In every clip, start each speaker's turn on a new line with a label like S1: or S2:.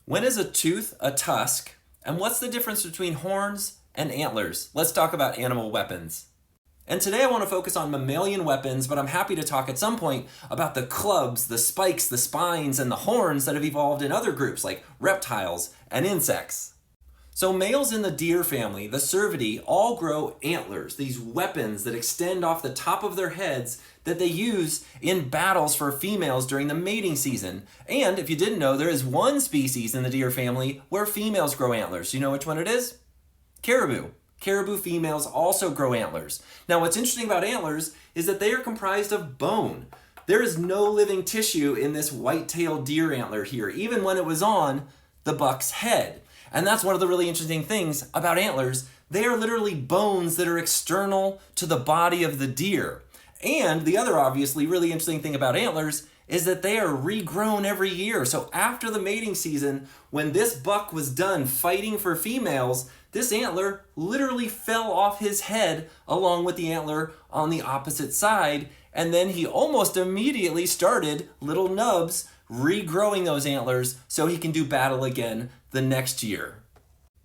S1: When is a tooth a tusk? And what's the difference between horns and antlers? Let's talk about animal weapons. And today I want to focus on mammalian weapons, but I'm happy to talk at some point about the clubs, the spikes, the spines, and the horns that have evolved in other groups like reptiles and insects. So males in the deer family, the cervidae, all grow antlers, these weapons that extend off the top of their heads that they use in battles for females during the mating season. And if you didn't know, there is one species in the deer family where females grow antlers. Do you know which one it is? Caribou. Caribou females also grow antlers. Now, what's interesting about antlers is that they are comprised of bone. There is no living tissue in this white-tailed deer antler here, even when it was on the buck's head. And that's one of the really interesting things about antlers. They are literally bones that are external to the body of the deer. And the other obviously really interesting thing about antlers is that they are regrown every year. So after the mating season, when this buck was done fighting for females, this antler literally fell off his head along with the antler on the opposite side. And then he almost immediately started little nubs regrowing those antlers so he can do battle again the next year.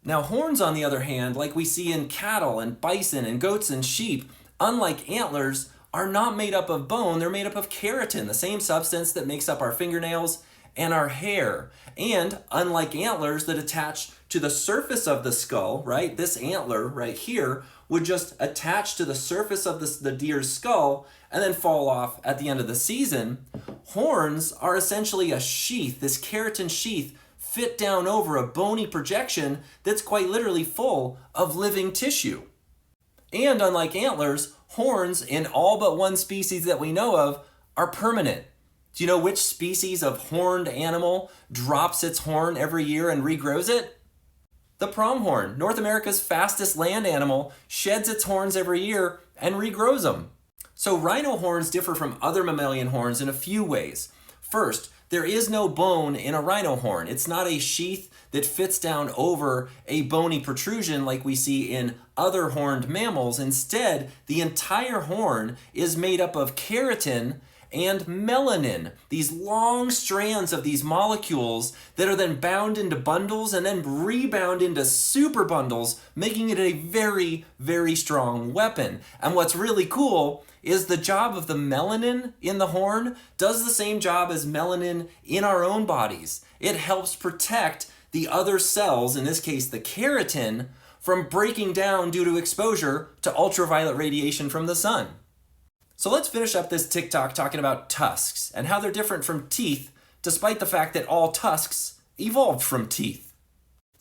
S1: Now, horns, on the other hand, like we see in cattle and bison and goats and sheep, unlike antlers, are not made up of bone. They're made up of keratin, the same substance that makes up our fingernails and our hair. And unlike antlers that attach to the surface of the skull, right? This antler right here would just attach to the surface of the deer's skull and then fall off at the end of the season. Horns are essentially a sheath, this keratin sheath fit down over a bony projection that's quite literally full of living tissue. And unlike antlers, horns in all but one species that we know of are permanent. Do you know which species of horned animal drops its horn every year and regrows it? The pronghorn, North America's fastest land animal, sheds its horns every year and regrows them. So rhino horns differ from other mammalian horns in a few ways. First, there is no bone in a rhino horn. It's not a sheath that fits down over a bony protrusion like we see in other horned mammals. Instead, the entire horn is made up of keratin and melanin, these long strands of these molecules that are then bound into bundles and then rebound into super bundles, making it a very, very strong weapon. And what's really cool is the job of the melanin in the horn does the same job as melanin in our own bodies. It helps protect the other cells, in this case the keratin, from breaking down due to exposure to ultraviolet radiation from the sun. So let's finish up this TikTok talking about tusks and how they're different from teeth, despite the fact that all tusks evolved from teeth.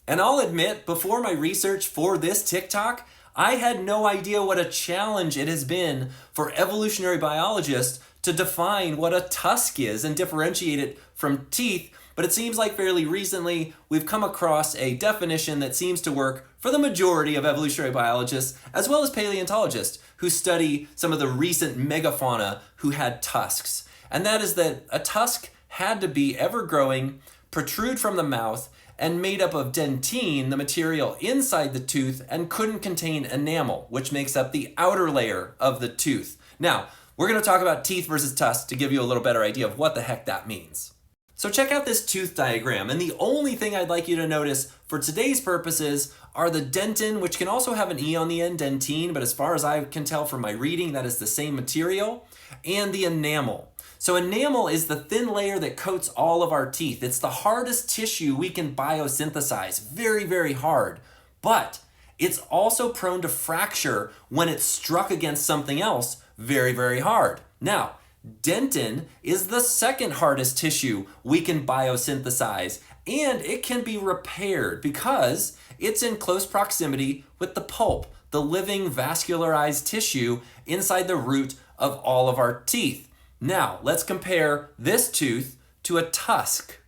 S1: And I'll admit, before my research for this TikTok, I had no idea what a challenge it has been for evolutionary biologists to define what a tusk is and differentiate it from teeth. But it seems like fairly recently we've come across a definition that seems to work for the majority of evolutionary biologists, as well as paleontologists who study some of the recent megafauna who had tusks. And that is that a tusk had to be ever-growing, protrude from the mouth, and made up of dentine, the material inside the tooth, and couldn't contain enamel, which makes up the outer layer of the tooth. Now, we're going to talk about teeth versus tusks to give you a little better idea of what the heck that means. So check out this tooth diagram, and the only thing I'd like you to notice for today's purposes are the dentin, which can also have an E on the end, dentine, but as far as I can tell from my reading, that is the same material, and the enamel. So enamel is the thin layer that coats all of our teeth. It's the hardest tissue we can biosynthesize, very, very hard, but it's also prone to fracture when it's struck against something else very, very hard. Now, dentin is the second hardest tissue we can biosynthesize, and it can be repaired because it's in close proximity with the pulp, the living vascularized tissue inside the root of all of our teeth. Now, let's compare this tooth to a tusk.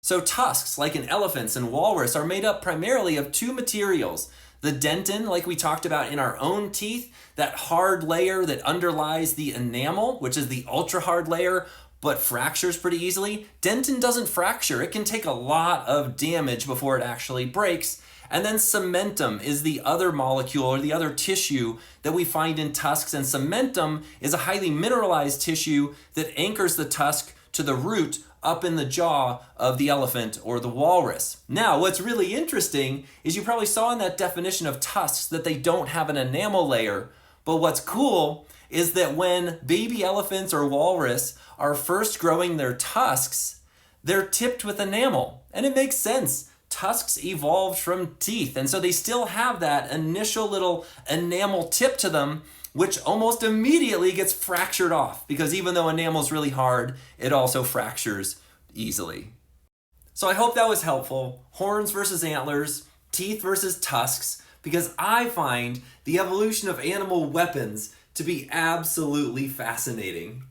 S1: So tusks, like in elephants and walrus, are made up primarily of two materials. The dentin, like we talked about in our own teeth, that hard layer that underlies the enamel, which is the ultra hard layer, but fractures pretty easily. Dentin doesn't fracture. It can take a lot of damage before it actually breaks. And then cementum is the other molecule or the other tissue that we find in tusks. And cementum is a highly mineralized tissue that anchors the tusk to the root up in the jaw of the elephant or the walrus. Now, what's really interesting is you probably saw in that definition of tusks that they don't have an enamel layer. But what's cool is that when baby elephants or walrus are first growing their tusks, they're tipped with enamel. And it makes sense. Tusks evolved from teeth, and so they still have that initial little enamel tip to them, which almost immediately gets fractured off, because even though enamel is really hard, it also fractures easily. So I hope that was helpful. Horns versus antlers, teeth versus tusks, because I find the evolution of animal weapons to be absolutely fascinating.